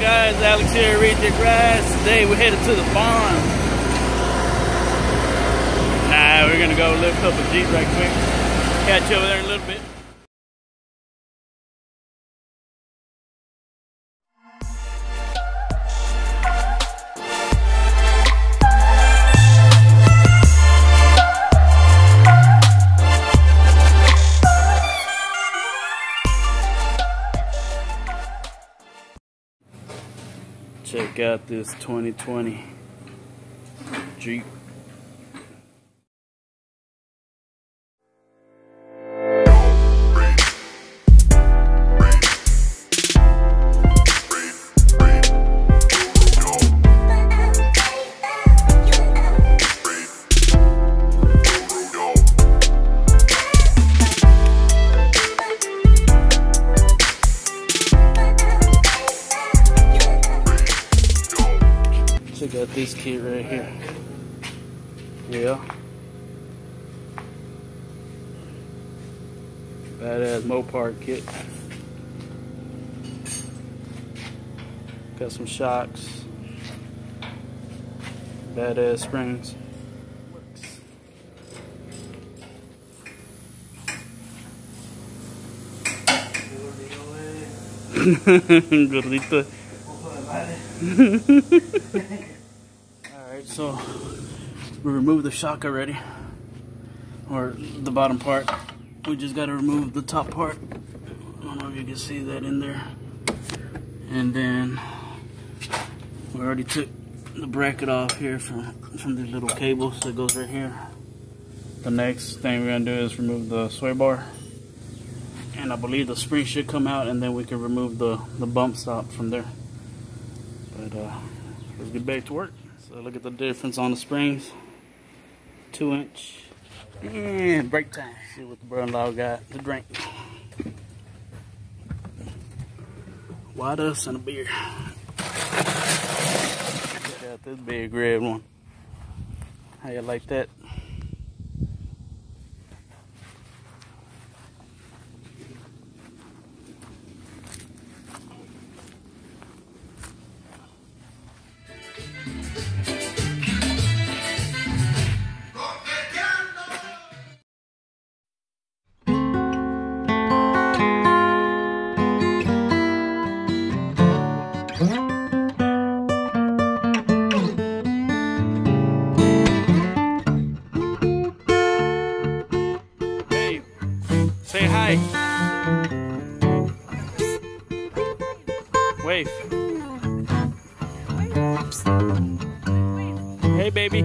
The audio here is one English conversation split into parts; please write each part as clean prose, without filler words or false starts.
guys, Alex here, Reject Rides. Today we're headed to the farm. We're gonna go lift up a Jeep right quick. Catch you over there in a little bit. Check out this 2020 Jeep. Check out this kit right here. Yeah. Badass Mopar kit. Got some shocks. Badass springs. Gordito. Alright, so we removed the shock already, or the bottom part. We just got to remove the top part. I don't know if you can see that in there. And then we already took the bracket off here from these little cables that goes right here. The next thing we're going to do is remove the sway bar. And I believe the spring should come out, and then we can remove the bump stop from there. But let's get back to work. So look at the difference on the springs. 2-inch. And break time. See what the brother-in-law got to drink. White us and a beer. Check out this big red one. How you like that? Say hi. Wave. Hey, baby.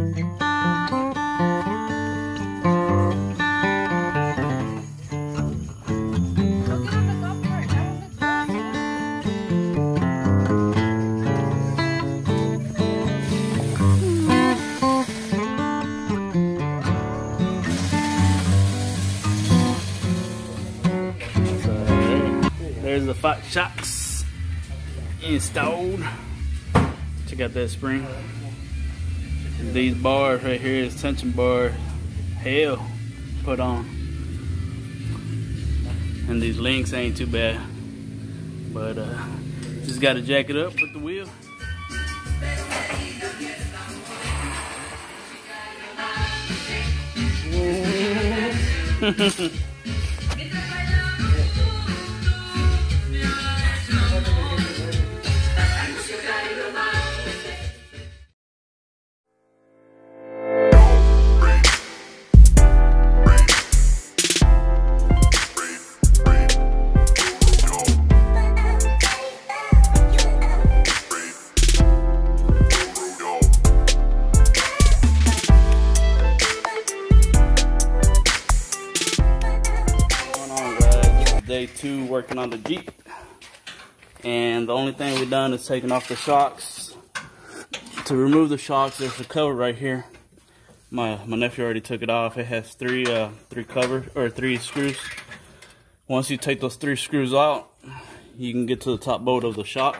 There's the 5 shocks installed. Check out that spring. These bars right here is tension bar. Hell, put on. And these links ain't too bad. But just gotta jack it up with the wheel. Day 2 working on the Jeep, and the only thing we've done is taking off the shocks. To remove the shocks, there's a cover right here. My nephew already took it off. It has three screws. Once you take those 3 screws out, you can get to the top bolt of the shock.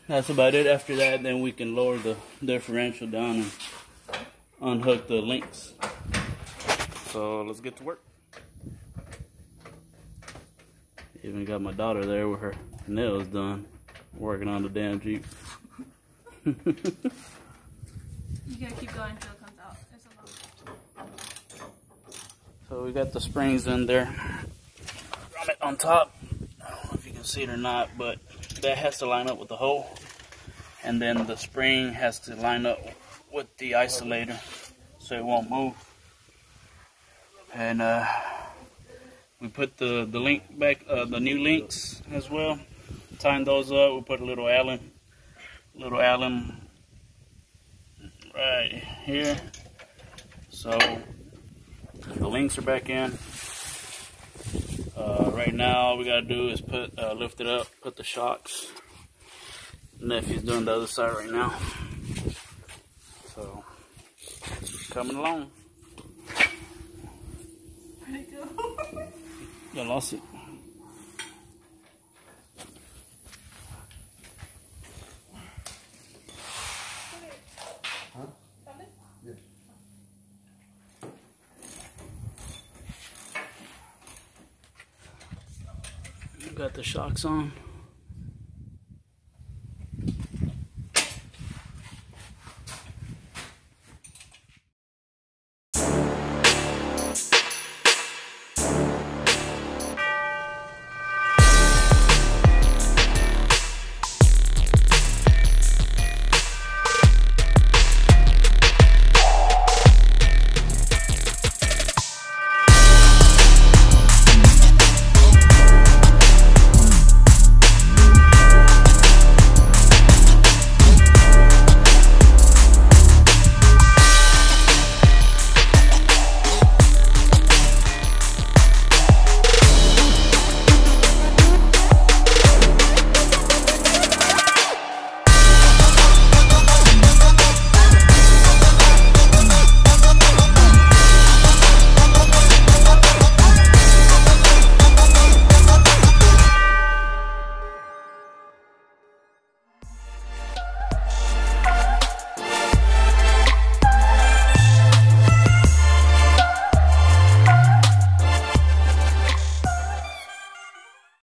That's about it. After that, then we can lower the differential down and unhook the links. So let's get to work. Even got my daughter there with her nails done. Working on the damn Jeep. You gotta keep going until it comes out. It's a long. So we got the springs in there on top. I don't know if you can see it or not, but that has to line up with the hole, and then the spring has to line up with the isolator so it won't move. And we put the link back, the new links as well. Tying those up, we put a little Allen right here. So the links are back in. Right now, all we gotta do is put lift it up, put the shocks. Nephew's doing the other side right now. So coming along. Where'd it go? I lost it. Got the shocks on.